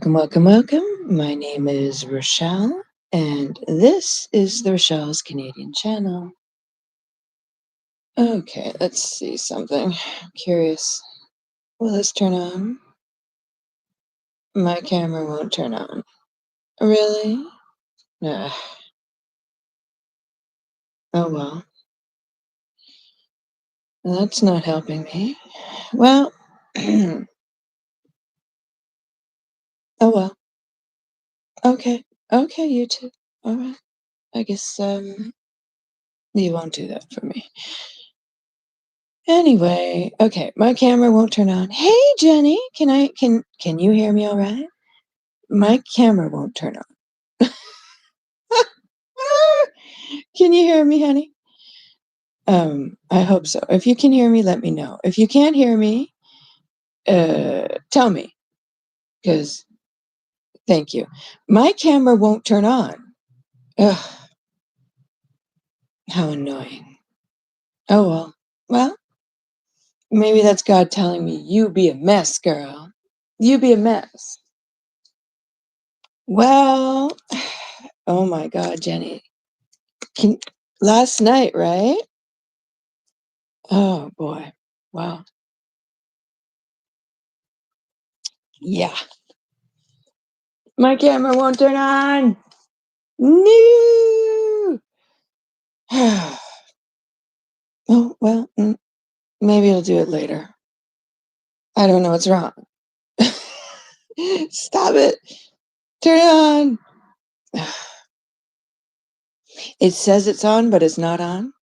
Welcome, welcome, welcome. My name is Rochelle, and this is the Rochelle's Canadian channel. Okay, let's see something. I'm curious. Will this turn on? My camera won't turn on. Really? Ugh. Oh well. That's not helping me. Well, oh well. Okay. Okay, YouTube. All right. I guess you won't do that for me. Anyway, okay, my camera won't turn on. Hey Jenny, can you hear me all right? My camera won't turn on. Can you hear me, honey? I hope so. If you can hear me, let me know. If you can't hear me, tell me, because thank you. My camera won't turn on. Ugh, how annoying. Oh well. Well, maybe that's God telling me, you be a mess, girl. You be a mess. Well, oh my God, Jenny. Can, last night, right? Oh boy. Wow. Yeah. My camera won't turn on. No. Oh, well, maybe I'll do it later. I don't know what's wrong. Stop it. Turn it on. It says it's on, but it's not on.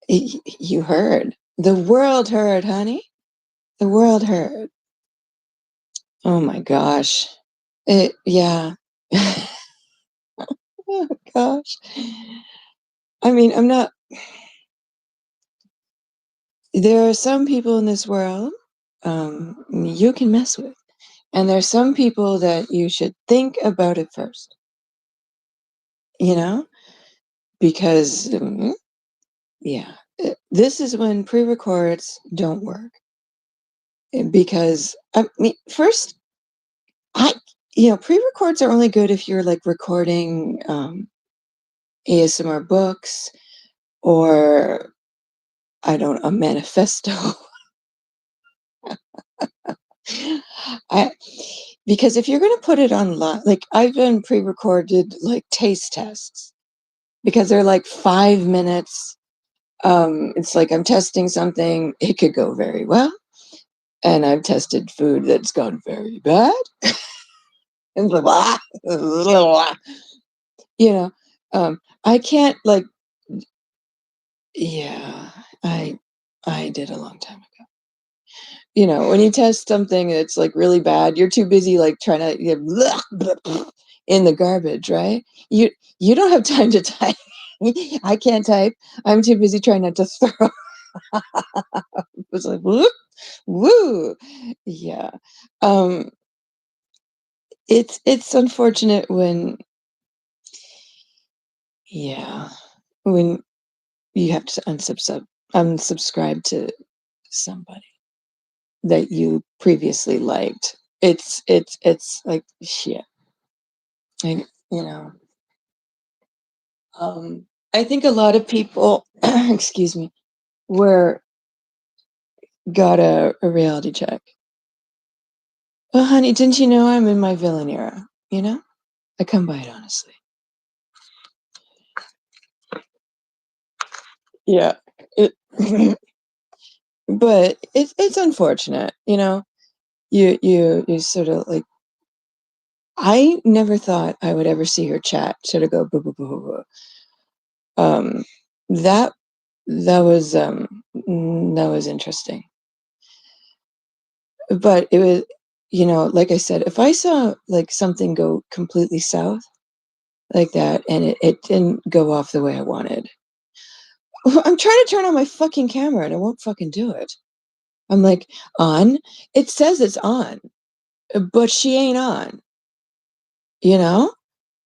You heard. The world heard, honey. The world heard. Oh my gosh. Yeah. Oh gosh. I mean, I'm not. There are some people in this world you can mess with. And there's some people that you should think about it first, you know, because, yeah, this is when pre-records don't work. Because, I mean, first, I, pre-records are only good if you're like recording ASMR books or, I don't know, a manifesto. I Because if you're gonna put it online, like I've been pre-recorded like taste tests because they're like 5 minutes. It's like I'm testing something, it could go very well, and I've tested food that's gone very bad. And blah, blah, blah, blah. You know, I can't like, yeah, I did a long time ago. When you test something that's like really bad, you're too busy like trying to blah, blah, blah, in the garbage, right? You don't have time to type. I can't type. I'm too busy trying not to throw. It's like whoop, woo, yeah. Um, it's unfortunate when, yeah, when you have to unsubscribe to somebody that you previously liked. It's like shit. I, you know, I think a lot of people, excuse me, were got a reality check. Well, honey, didn't you know I'm in my villain era? I come by it honestly. Yeah, it, but it's unfortunate. You sort of like. I never thought I would ever see her chat sort of go boo boo boo boo boo. Um, that that was interesting. But it was, like I said, if I saw like something go completely south like that and it didn't go off the way I wanted, I'm trying to turn on my fucking camera and it won't fucking do it. I'm like, on? It says it's on, but she ain't on, you know?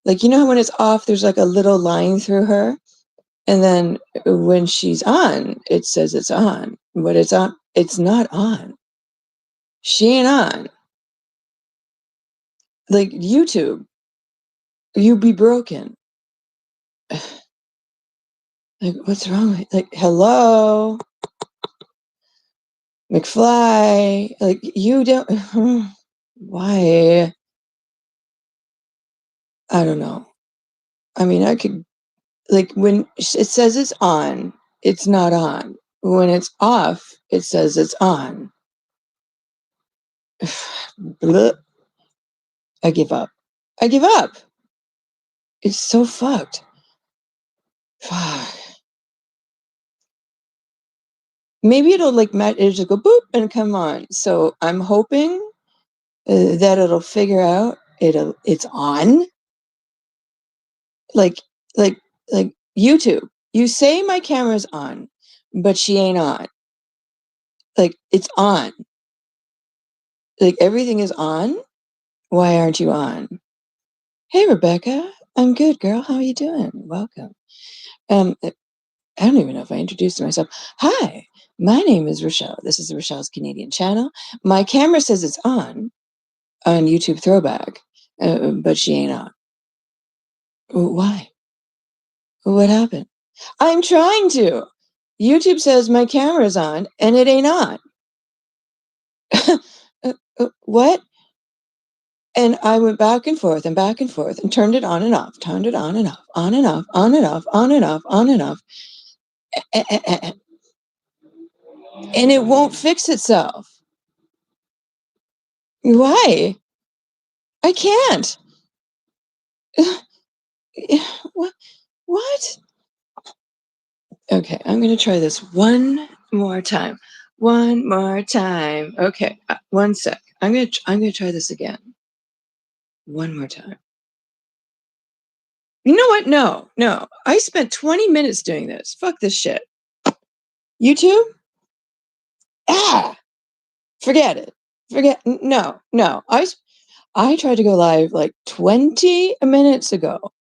Like, how when it's off, there's like a little line through her. And then when she's on, it says it's on, but it's not on. She ain't on. Like, YouTube, you be broken. Like, what's wrong with like, hello, McFly? Like, you don't why? I don't know. I mean, I could like, when it says it's on, it's not on. When it's off, it says it's on. Bleh, I give up. I give up. It's so fucked. Fuck. Maybe it'll, like, it'll just go boop and come on. So I'm hoping, that it'll figure out it's on. Like like like, YouTube, you say my camera's on, but she ain't on. Like, it's on. Like, everything is on? Why aren't you on? "Hey, Rebecca. I'm good, girl. How are you doing? Welcome." I don't even know if I introduced myself. "Hi, my name is Rochelle. This is Rochelle's Canadian channel. My camera says it's on YouTube Throwback, but she ain't on." Why? What happened?" "I'm trying to. YouTube says my camera's on, and it ain't on." What?" And I went back and forth and back and forth and turned it on and off, turned it on and off, on and off, on and off, on and off, on and off, and it won't fix itself. Why? I can't. What? What? Okay, I'm gonna try this one more time. One more time. Okay, 1 sec. I'm gonna try this again. One more time. You know what? No, no. I spent 20 minutes doing this. Fuck this shit. YouTube? Ah! Forget it. No, no. I tried to go live like 20 minutes ago,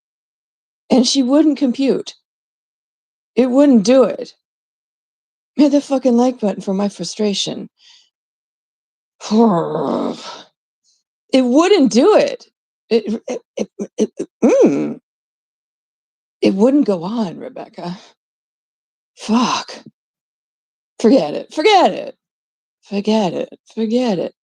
and she wouldn't compute. It wouldn't do it. Hit the fucking like button for my frustration. It wouldn't do it. Mm, it wouldn't go on, Rebecca. Fuck. Forget it. Forget it. Forget it. Forget it.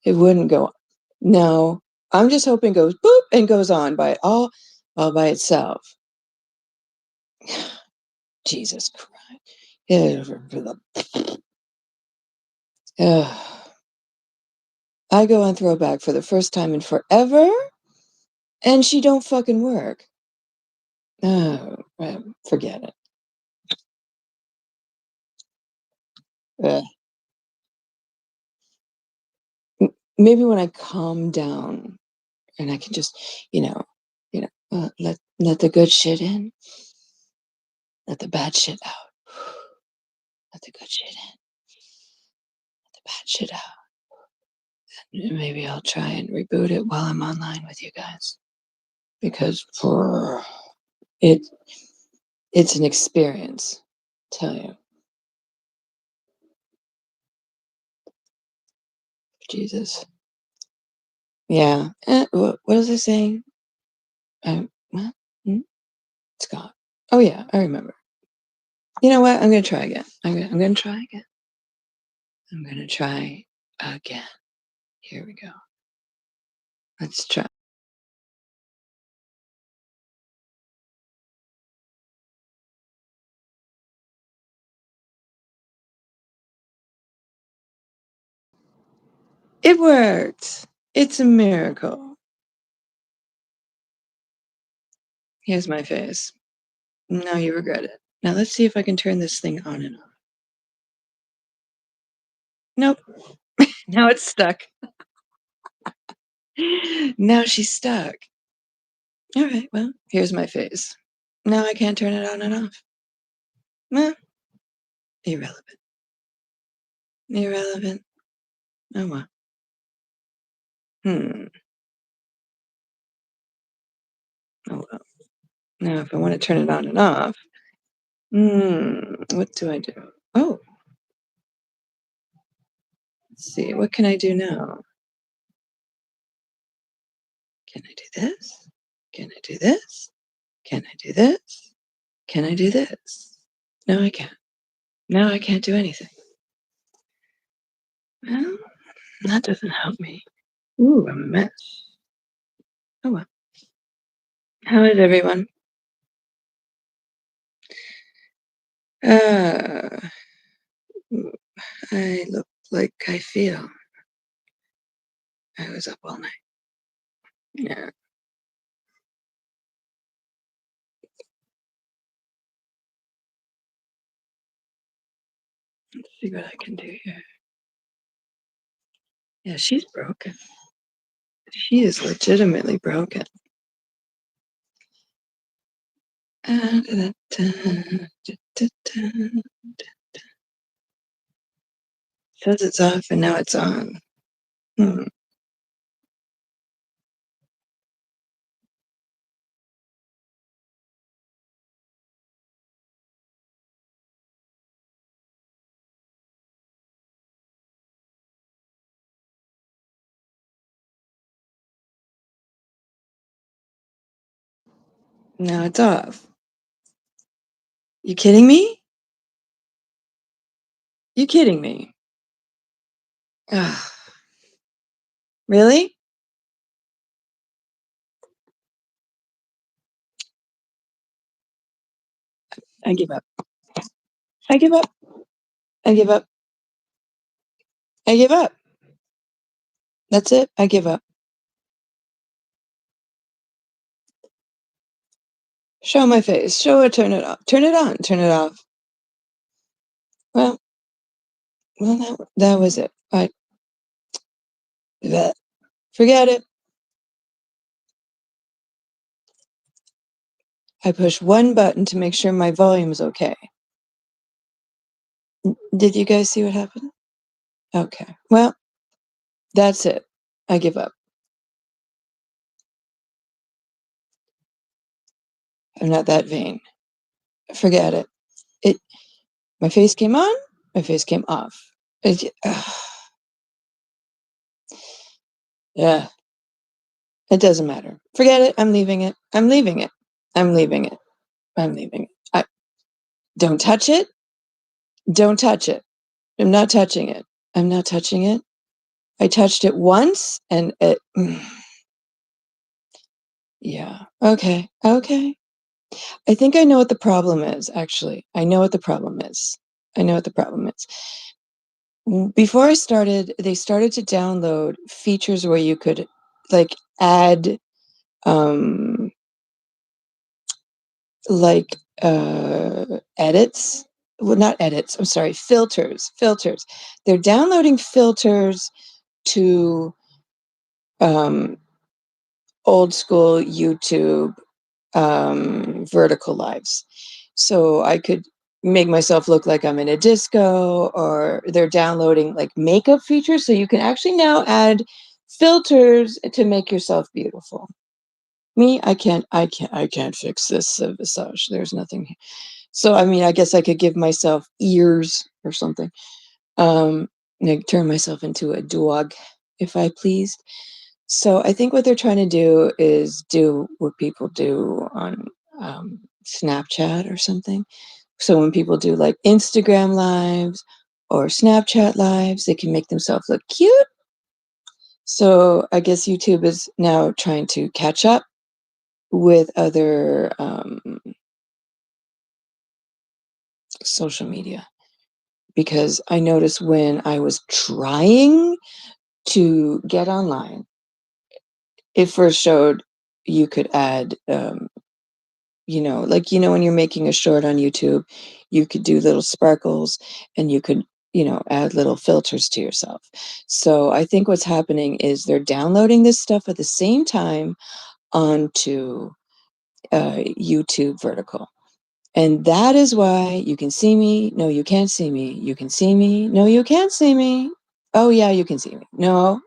It wouldn't go on. No. I'm just hoping it goes boop and goes on by all by itself. Jesus Christ. I go on Throwback for the first time in forever, and she don't fucking work. Oh, forget it. Ugh. Maybe when I calm down and I can just, let the good shit in, let the bad shit out, let the good shit in, let the bad shit out. Maybe I'll try and reboot it while I'm online with you guys, because it it's an experience, tell you. Jesus. Yeah. What was I saying? What? Hmm? It's gone. Oh yeah, I remember. You know what? I'm gonna try again. I'm gonna try again. I'm gonna try again. Here we go. Let's try. It worked. It's a miracle. Here's my face. Now you regret it. Now let's see if I can turn this thing on and off. Nope. Now it's stuck. Now she's stuck. All right. Well, here's my face. Now I can't turn it on and off. Well, irrelevant. Irrelevant. Oh well. Hmm. Oh well. Now if I want to turn it on and off, what do I do? Oh, let's see. What can I do now? Can I do this? Can I do this? Can I do this? Can I do this? No, I can't. No, I can't do anything. Well, that doesn't help me. Ooh, I'm a mess. Oh well. How is everyone? Uh, I look like I feel. I was up all night. Yeah. Let's see what I can do here. Yeah, she's broken. She is legitimately broken. Says it's off and now it's on. Hmm. Now it's off. You kidding me? You kidding me? Ugh. Really? I give up. I give up. I give up. I give up. That's it. I give up. Show my face. Show it. Turn it off. Turn it on. Turn it off. Well, that was it. Bleh. Forget it. I push one button to make sure my volume is okay. Did you guys see what happened? Okay. Well, that's it. I give up. I'm not that vain. Forget it. It. My face came on. My face came off. Yeah. It doesn't matter. Forget it. I'm leaving it. I'm leaving it. I'm leaving it. I'm leaving it. Don't touch it. Don't touch it. I'm not touching it. I'm not touching it. I touched it once and it. Yeah. Okay. Okay. I think I know what the problem is, actually. I know what the problem is. I know what the problem is. Before I started, they started to download features where you could like add um like edits. Well, not edits, I'm sorry, filters. They're downloading filters to um old school YouTube vertical lives. So I could make myself look like I'm in a disco, or they're downloading like makeup features. So you can actually now add filters to make yourself beautiful. Me, I can't fix this visage. There's nothing. So, I mean, I guess I could give myself ears or something. Like turn myself into a dog if I pleased. So I think what they're trying to do is do what people do on Snapchat or something. So when people do like Instagram lives or Snapchat lives, they can make themselves look cute. So I guess YouTube is now trying to catch up with other social media, because I noticed when I was trying to get online, it first showed you could add like, when you're making a short on YouTube, you could do little sparkles and you could, add little filters to yourself. So I think what's happening is they're downloading this stuff at the same time onto YouTube vertical. And that is why you can see me. No, you can't see me. You can see me. No, you can't see me. Oh yeah, you can see me. No,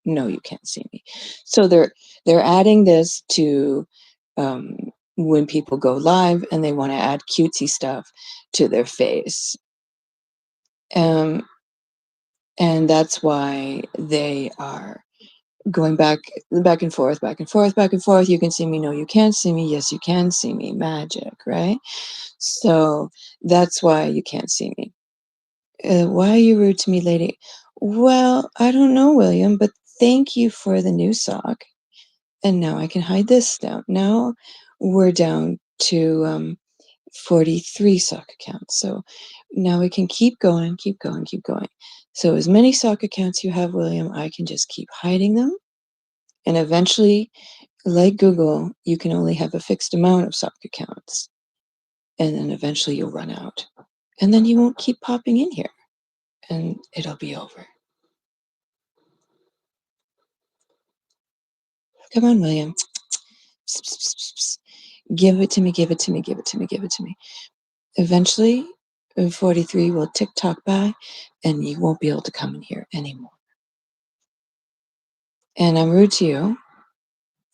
no, you can't see me. So they're adding this to um, when people go live and they want to add cutesy stuff to their face. Um, and that's why they are going back and forth, back and forth, back and forth. You can see me. No, you can't see me. Yes, you can see me. Magic, right? So that's why you can't see me. Why are you rude to me, lady? Well, I don't know, William, but thank you for the new sock. And now I can hide this down. Now we're down to 43 sock accounts. So now we can keep going, keep going, keep going. So as many sock accounts you have, William, I can just keep hiding them. And eventually, like Google, you can only have a fixed amount of sock accounts. And then eventually you'll run out. And then you won't keep popping in here. And it'll be over. Come on, William. Give it to me, give it to me, give it to me, give it to me. Eventually, 43 will tick tock by, and you won't be able to come in here anymore. And I'm rude to you,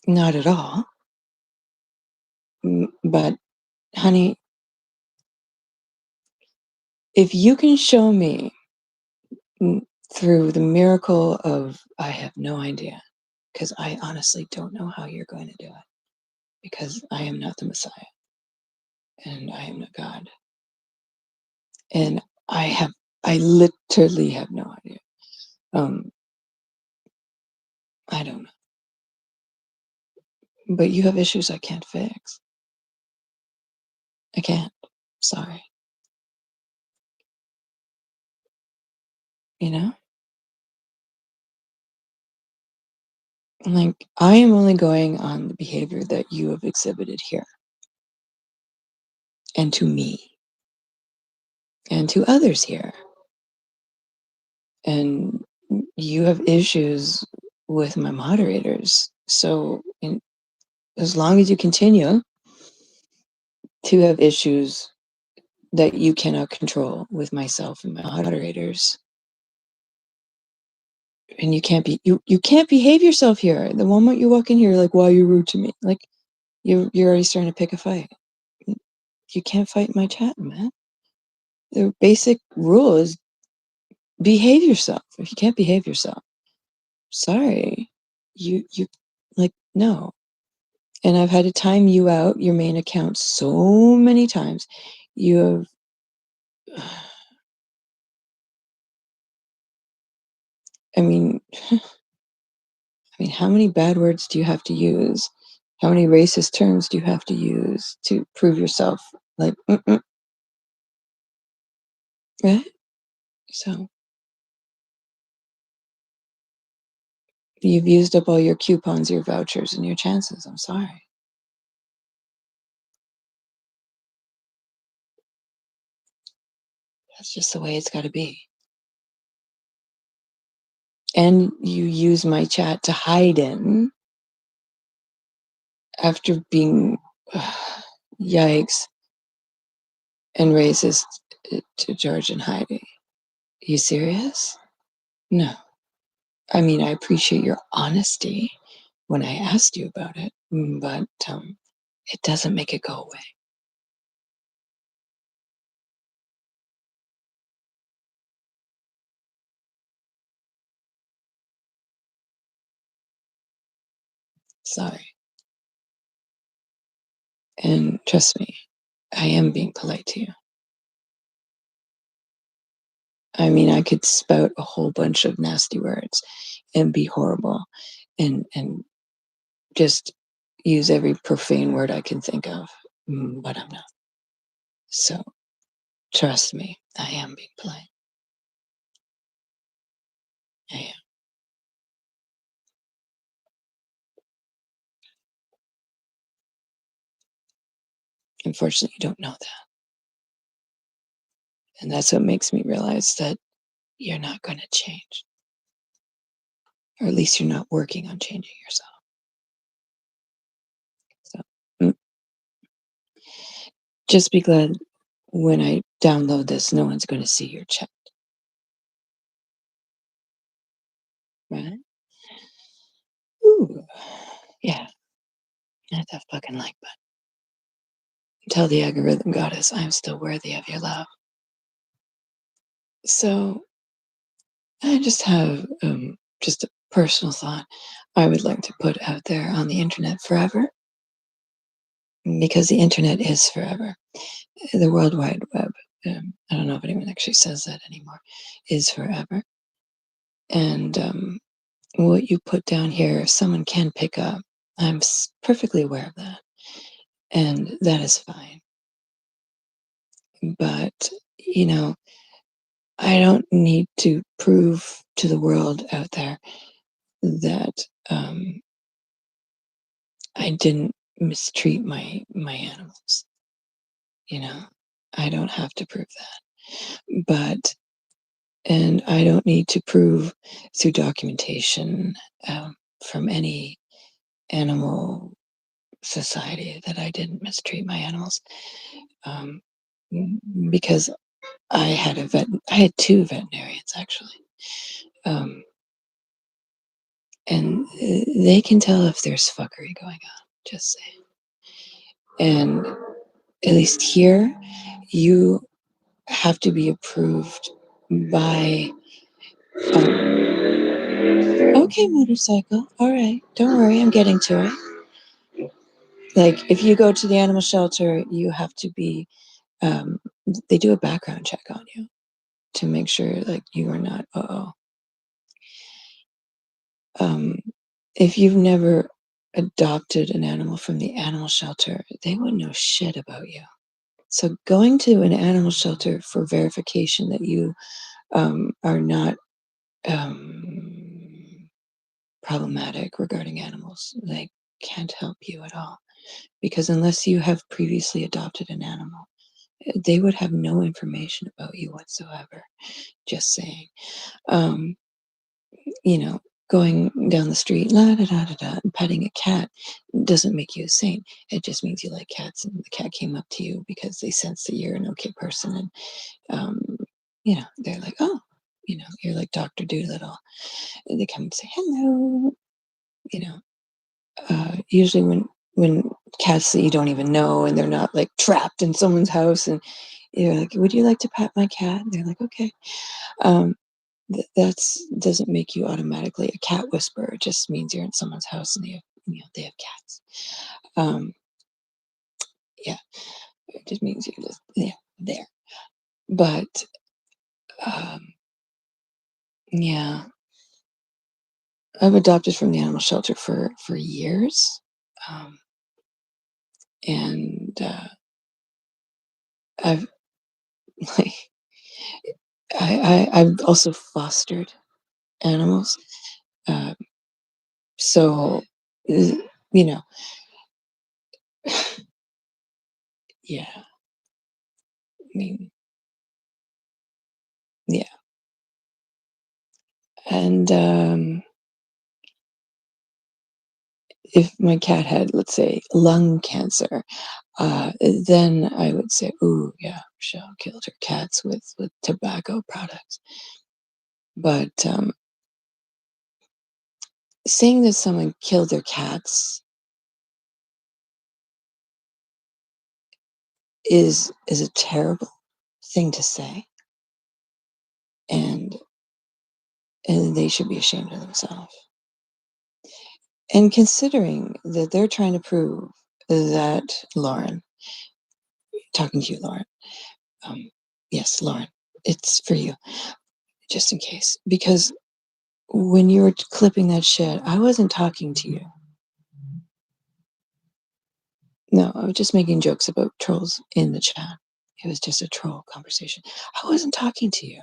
not at all. But, honey, if you can show me through the miracle of, I have no idea, because I honestly don't know how you're going to do it, because I am not the Messiah, and I am not God. And I literally have no idea. I don't know. But you have issues I can't fix. I can't. Sorry. You know? Like, I am only going on the behavior that you have exhibited here, and to me, and to others here. And you have issues with my moderators. So, as long as you continue to have issues that you cannot control with myself and my moderators, and you can't behave yourself here. The moment you walk in here, like, why are you rude to me? Like, you're already starting to pick a fight. You can't fight my chat, man. The basic rule is behave yourself. If you can't behave yourself, sorry. You like, no. And I've had to time you out, your main account, so many times. You have I mean how many bad words do you have to use? How many racist terms do you have to use to prove yourself? Like, right? So you've used up all your coupons, your vouchers, and your chances. I'm sorry. That's just the way it's got to be. And you use my chat to hide in after being yikes and racist to George and Heidi. You serious? No. I mean, I appreciate your honesty when I asked you about it, but it doesn't make it go away. Sorry. And trust me, I am being polite to you. I mean, I could spout a whole bunch of nasty words and be horrible and just use every profane word I can think of, but I'm not. So trust me, I am being polite. I am. Unfortunately, you don't know that. And that's what makes me realize that you're not going to change. Or at least you're not working on changing yourself. So just be glad when I download this, no one's going to see your chat. Right? Ooh. Yeah. Hit that fucking like button. Tell the algorithm goddess I'm still worthy of your love. So I just have just a personal thought. I would like to put out there on the internet forever, because the internet is forever. The World Wide Web, I don't know if anyone actually says that anymore, is forever. And what you put down here, someone can pick up. I'm perfectly aware of that. And that is fine. But, you know, I don't need to prove to the world out there that I didn't mistreat my animals. You know, I don't have to prove that. But and I don't need to prove through documentation from any animal society that I didn't mistreat my animals, um, because I had two veterinarians actually, um, and they can tell if there's fuckery going on. Just saying. And at least here, you have to be approved by. Okay, motorcycle. All right, don't worry. I'm getting to it. Like if you go to the animal shelter, you have to be. Um, they do a background check on you to make sure like you are not. Um, if you've never adopted an animal from the animal shelter, they wouldn't know shit about you. So going to an animal shelter for verification that you are not um, problematic regarding animals, they can't help you at all. Because unless you have previously adopted an animal, they would have no information about you whatsoever. Just saying. Um, you know, going down the street, la da da da da, and petting a cat doesn't make you a saint. It just means you like cats, and the cat came up to you because they sense that you're an okay person, and um, they're like, oh, you're like Doctor Doolittle. And they come and say hello. You know, usually when cats that you don't even know and they're not like trapped in someone's house, and you're like, would you like to pet my cat? And they're like, okay. Um, that's doesn't make you automatically a cat whisperer. It just means you're in someone's house and they have cats. Um, yeah, it just means you're just there. But yeah, I've adopted from the animal shelter for years, um, and I've like I've also fostered animals. Uh, so you know, yeah. I mean, yeah, and if my cat had, let's say, lung cancer, then I would say, "Ooh, yeah, Rochelle killed her cats with tobacco products." But saying that someone killed their cats is a terrible thing to say, and and they should be ashamed of themselves. And considering that they're trying to prove that Lauren, talking to you, Lauren, um, yes, Lauren, it's for you, just in case, because when you were clipping that shit, I wasn't talking to you. No, I was just making jokes about trolls in the chat. It was just a troll conversation. I wasn't talking to you.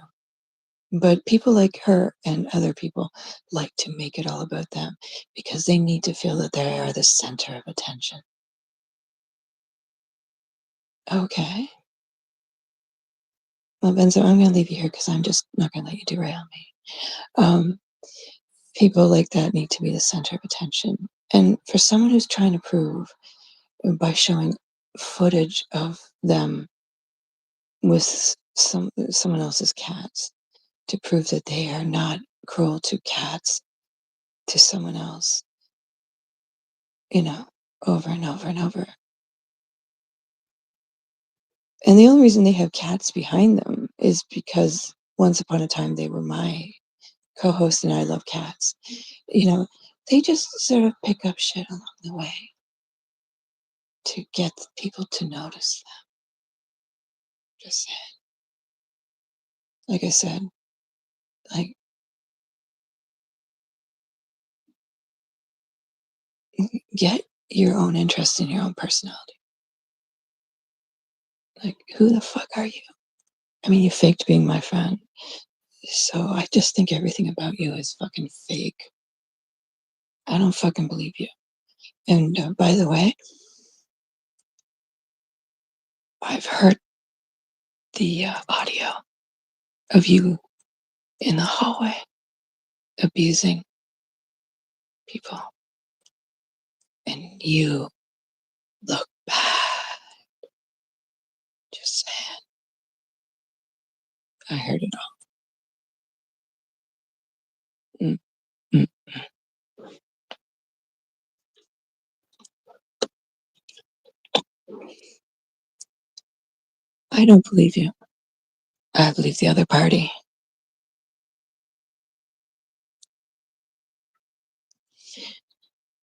But people like her and other people like to make it all about them because they need to feel that they are the center of attention. Okay. Well, Benzo, I'm going to leave you here because I'm just not going to let you derail me. Um, People like that need to be the center of attention. And for someone who's trying to prove by showing footage of them with someone else's cats to prove that they are not cruel to cats, to someone else, you know, over and over and over. And the only reason they have cats behind them is because once upon a time they were my co-host and I love cats. You know, They just sort of pick up shit along the way to get people to notice them. Just saying. Like I said, like get your own interest in your own personality. Like, who the fuck are you? I mean, you faked being my friend. So I just think everything about you is fucking fake. I don't fucking believe you. And by the way, I've heard the audio of you in the hallway abusing people. And you look bad. Just saying. I heard it all. Mm, mm. I don't believe you. I believe the other party.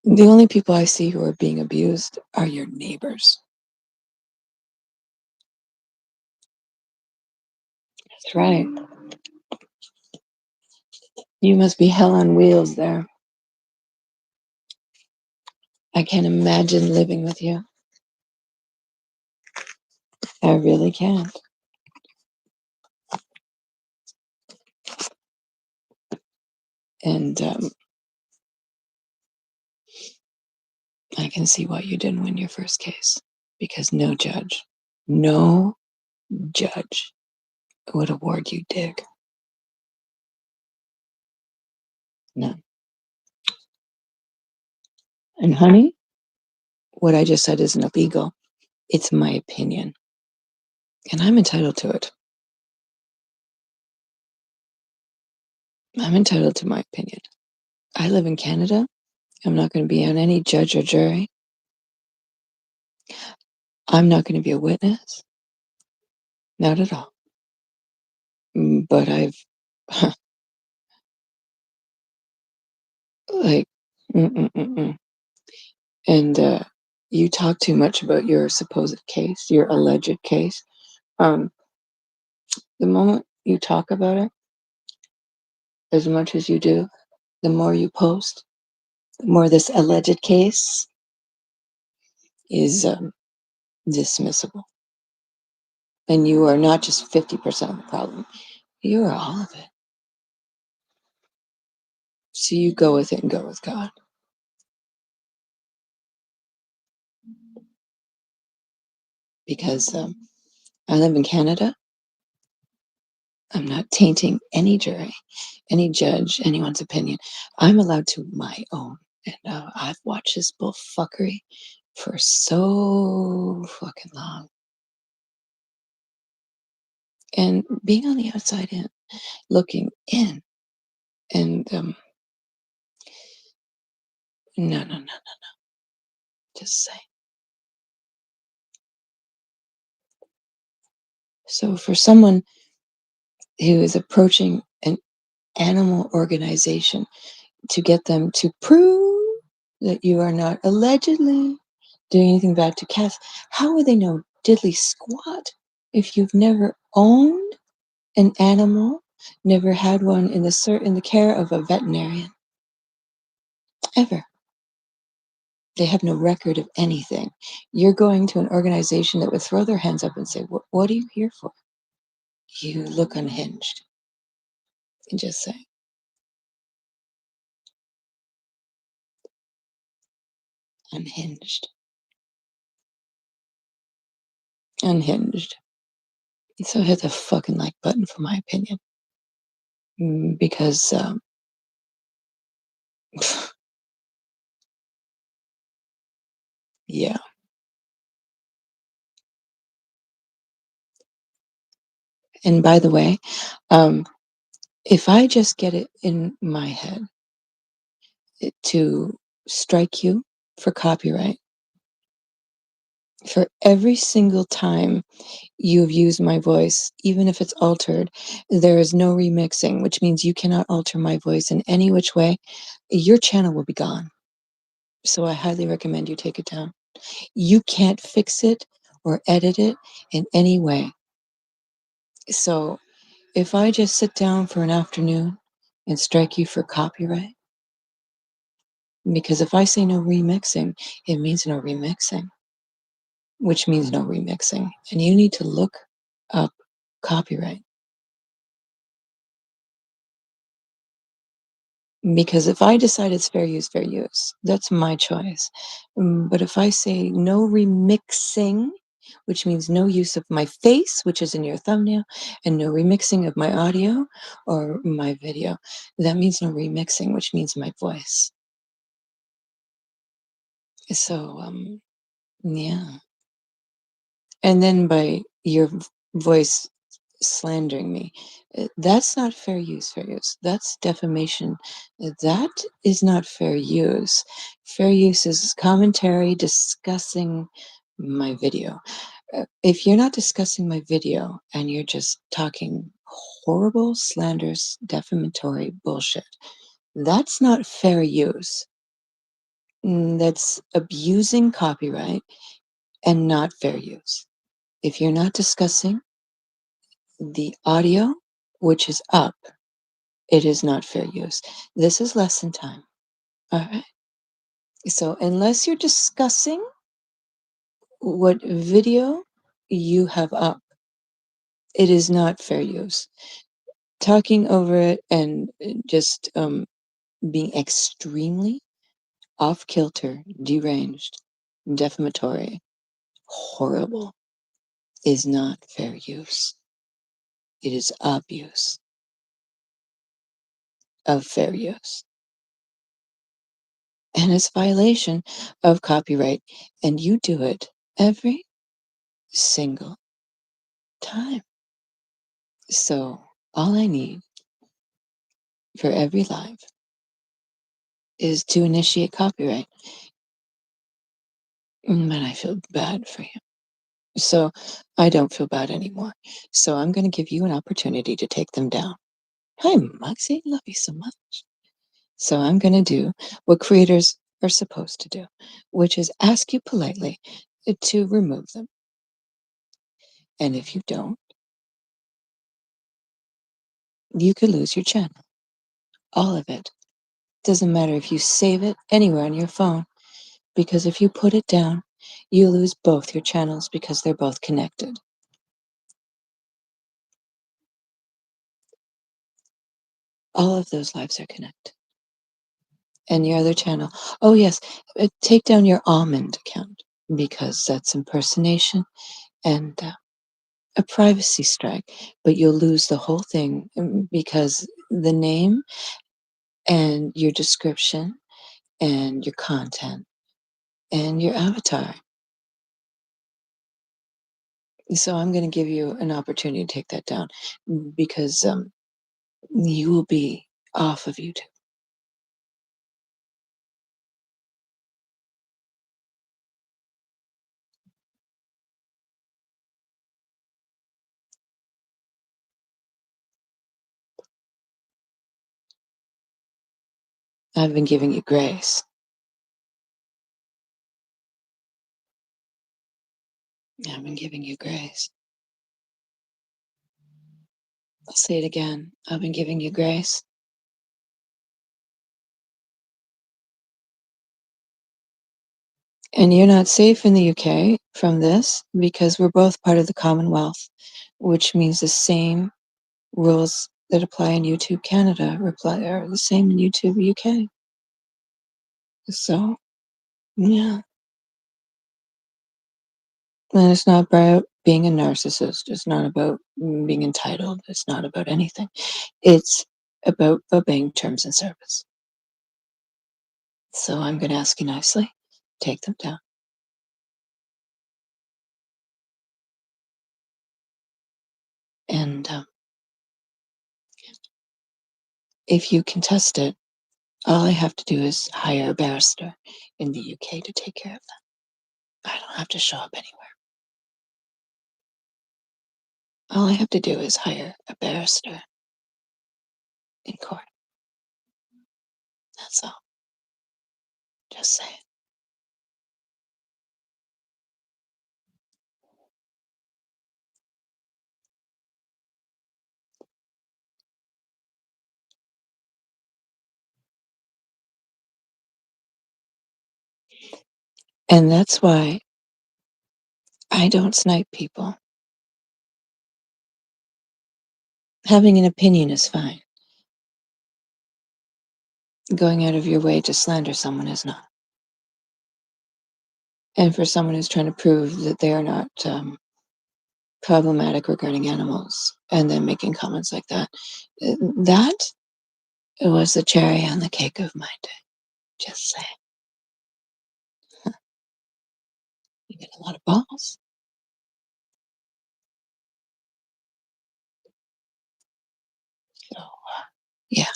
The only people I see who are being abused are your neighbors. That's right. You must be hell on wheels there. I can't imagine living with you. I really can't. And I can see why you didn't win your first case. Because no judge would award you dig. None. And honey, what I just said isn't illegal. It's my opinion. And I'm entitled to it. I'm entitled to my opinion. I live in Canada. I'm not going to be on any judge or jury. I'm not going to be a witness. Not at all. But I've, like, mm-mm-mm-mm. And you talk too much about your supposed case, your alleged case. Um, the moment you talk about it, as much as you do, the more you post, the more this alleged case is dismissible. And you are not just 50% of the problem, you are all of it. So you go with it and go with God. Because I live in Canada. I'm not tainting any jury, any judge, anyone's opinion. I'm allowed to my own. And I've watched this bullfuckery for so fucking long. And being on the outside in, looking in, and no. Just say. So for someone who is approaching an animal organization to get them to prove that you are not allegedly doing anything bad to cats, how would they know diddly squat if you've never owned an animal, never had one in the care of a veterinarian? Ever. They have no record of anything. You're going to an organization that would throw their hands up and say, what are you here for? You look unhinged. And just say, unhinged. Unhinged. So hit the fucking like button for my opinion. Because, yeah. And by the way, if I just get it in my head to strike you for copyright, For every single time you've used my voice, even if it's altered, there is no remixing, which means you cannot alter my voice in any which way. Your channel will be gone. So I highly recommend you take it down. You can't fix it or edit it in any way. So if I just sit down for an afternoon and strike you for copyright, because if I say no remixing, it means no remixing, which means no remixing. And you need to look up copyright. Because if I decide it's fair use, that's my choice. But if I say no remixing, which means no use of my face, which is in your thumbnail, and no remixing of my audio or my video, that means no remixing, which means my voice. So, yeah. And then by your voice slandering me, that's not fair use. That's defamation. That is not fair use. Fair use is commentary discussing my video. If you're not discussing my video and you're just talking horrible, slanderous, defamatory bullshit, that's not fair use. That's abusing copyright and not fair use. If you're not discussing the audio, which is up, it is not fair use. This is lesson time. All right. So, unless you're discussing what video you have up, it is not fair use. Talking over it and just being extremely off kilter, deranged, defamatory, horrible is not fair use. It is abuse of fair use. And it's violation of copyright. And you do it every single time. So all I need for every live is to initiate copyright. And I feel bad for you. So I don't feel bad anymore. So I'm going to give you an opportunity to take them down. Hi, Moxie. Love you so much. So I'm going to do what creators are supposed to do, which is ask you politely to remove them. And if you don't, you could lose your channel. All of it. Doesn't matter if you save it anywhere on your phone, because if you put it down, you lose both your channels because they're both connected. All of those lives are connected. And your other channel, oh yes, take down your almond account because that's impersonation and a privacy strike. But you'll lose the whole thing because the name and your description and your content and your avatar. So I'm going to give you an opportunity to take that down because you will be off of YouTube. I've been giving you grace. I've been giving you grace. I'll say it again. I've been giving you grace. And you're not safe in the UK from this because we're both part of the Commonwealth, which means the same rules that apply in YouTube Canada are the same in YouTube UK. So, yeah. And it's not about being a narcissist. It's not about being entitled. It's not about anything. It's about obeying terms and service. So I'm going to ask you nicely, take them down. And if you contest it, all I have to do is hire a barrister in the UK to take care of that. I don't have to show up anywhere. All I have to do is hire a barrister in court. That's all. Just say it. And that's why I don't snipe people. Having an opinion is fine. Going out of your way to slander someone is not. And for someone who's trying to prove that they are not problematic regarding animals and then making comments like that, that was the cherry on the cake of my day. Just say you get a lot of balls. So, yeah.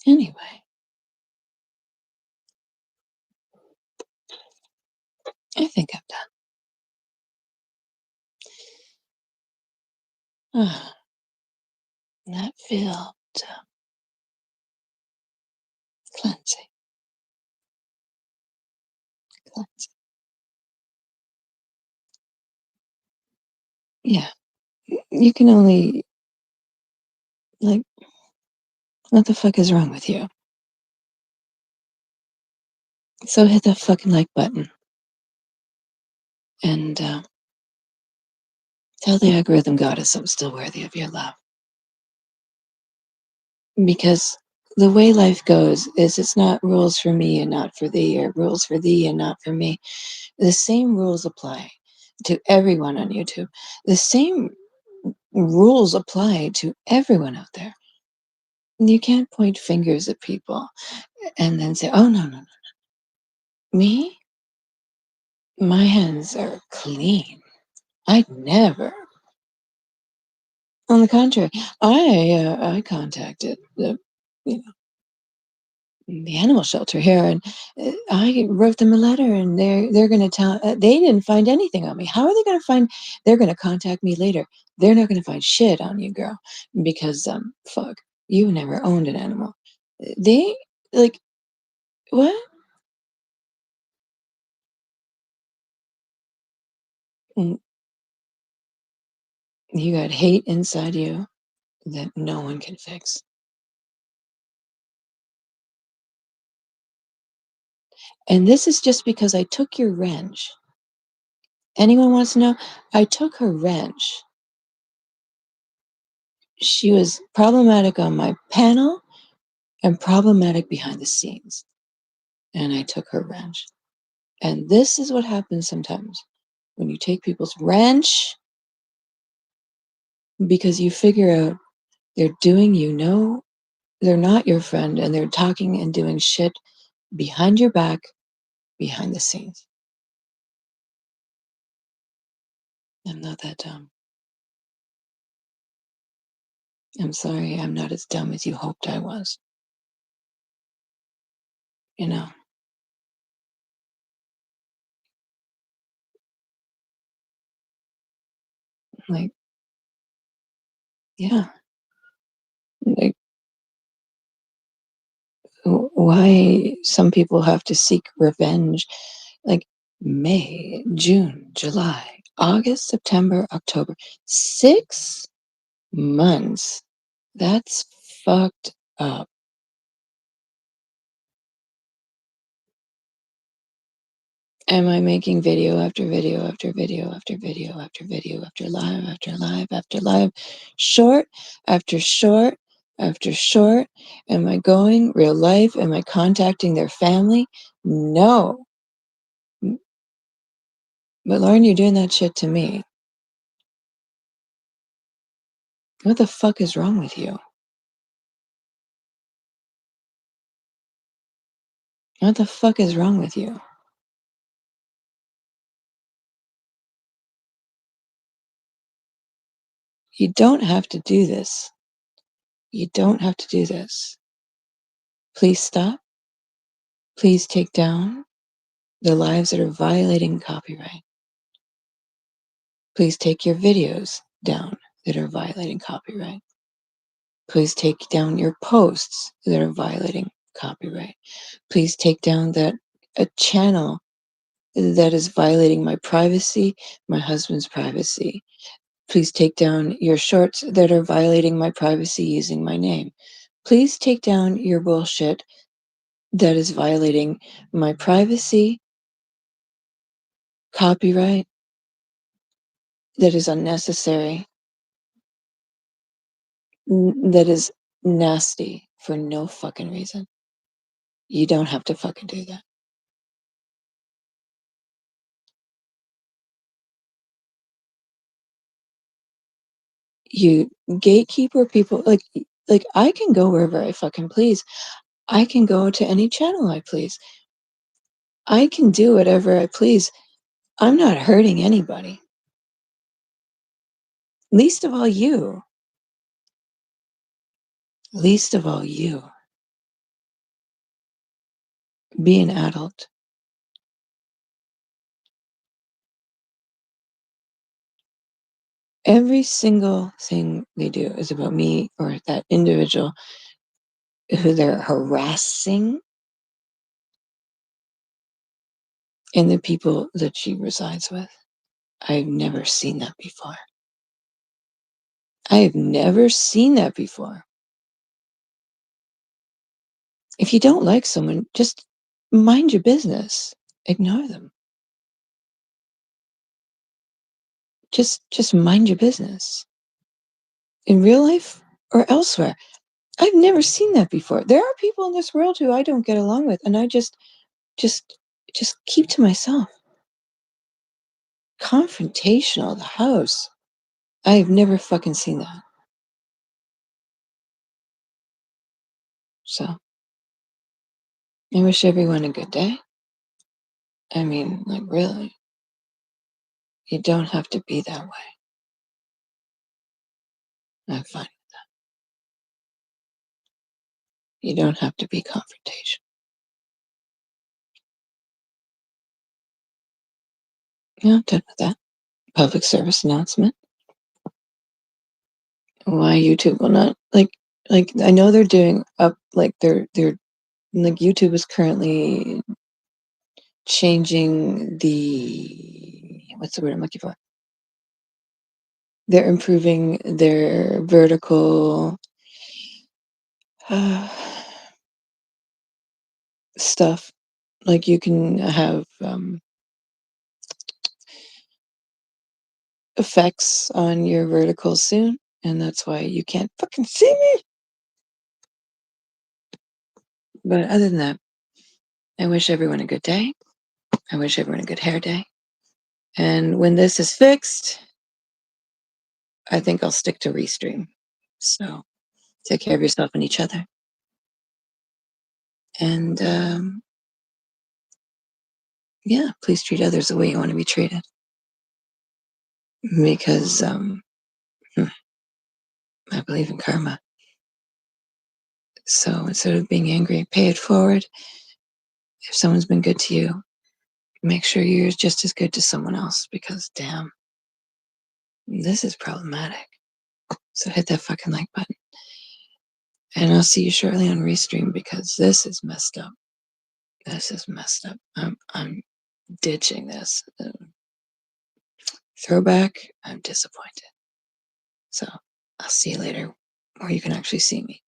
Anyway, I think I'm done. That felt cleansing. Cleansing. Yeah. You can only, like, what the fuck is wrong with you? So hit that fucking like button and tell the algorithm goddess I'm still worthy of your love. Because the way life goes is it's not rules for me and not for thee, or rules for thee and not for me. The same rules apply to everyone on YouTube. The same rules apply to everyone out there. You can't point fingers at people and then say, oh, no, no, no. Me? My hands are clean. I'd never. On the contrary, I contacted the animal shelter here, and I wrote them a letter, and they're going to tell. They didn't find anything on me. How are they going to find? They're going to contact me later. They're not going to find shit on you, girl, because fuck, you never owned an animal. They like what? Mm, you got hate inside you that no one can fix. And this is just because I took your wrench. Anyone wants to know? I took her wrench. She was problematic on my panel and problematic behind the scenes. And I took her wrench. And this is what happens sometimes when you take people's wrench because you figure out they're doing, they're not your friend and they're talking and doing shit behind your back, behind the scenes. I'm not that dumb. I'm sorry, I'm not as dumb as you hoped I was. You know, like, yeah, like why some people have to seek revenge, like May, June, July, August, September, October, 6 months. That's fucked up. Am I making video after video after video after video after video after live after live after live, short after short after short? Am I going real life? Am I contacting their family? No. But Lauren, you're doing that shit to me. What the fuck is wrong with you? What the fuck is wrong with you? You don't have to do this. You don't have to do this. Please stop. Please take down the lives that are violating copyright. Please take your videos down that are violating copyright. Please take down your posts that are violating copyright. Please take down a channel that is violating my privacy, my husband's privacy. Please take down your shorts that are violating my privacy using my name. Please take down your bullshit that is violating my privacy, copyright, that is unnecessary, that is nasty for no fucking reason. You don't have to fucking do that. You gatekeeper people, like I can go wherever I fucking please. I can go to any channel I please. I can do whatever I please. I'm not hurting anybody. Least of all you. Least of all you. Be an adult. Every single thing they do is about me or that individual who they're harassing and the people that she resides with. I've never seen that before. I have never seen that before. If you don't like someone, just mind your business. Ignore them. Just mind your business. In real life or elsewhere. I've never seen that before. There are people in this world who I don't get along with, and I just keep to myself. Confrontational, the house. I've never fucking seen that. So, I wish everyone a good day. I mean, like, really, you don't have to be that way. I'm fine. You don't have to be confrontational. Yeah, I'm done with that. Public service announcement. Why YouTube will not like I know they're doing up like they're like YouTube is currently changing the what's the word I'm looking for? They're improving their vertical uh, stuff. Like you can have effects on your verticals soon, and that's why you can't fucking see me. But other than that, I wish everyone a good day. I wish everyone a good hair day. And when this is fixed, I think I'll stick to Restream. So take care of yourself and each other. And yeah, please treat others the way you want to be treated. Because I believe in karma. So instead of being angry, pay it forward. If someone's been good to you, make sure you're just as good to someone else because damn, this is problematic. So hit that fucking like button. And I'll see you shortly on Restream because this is messed up. This is messed up. I'm ditching this. Throwback, I'm disappointed. So I'll see you later, or you can actually see me.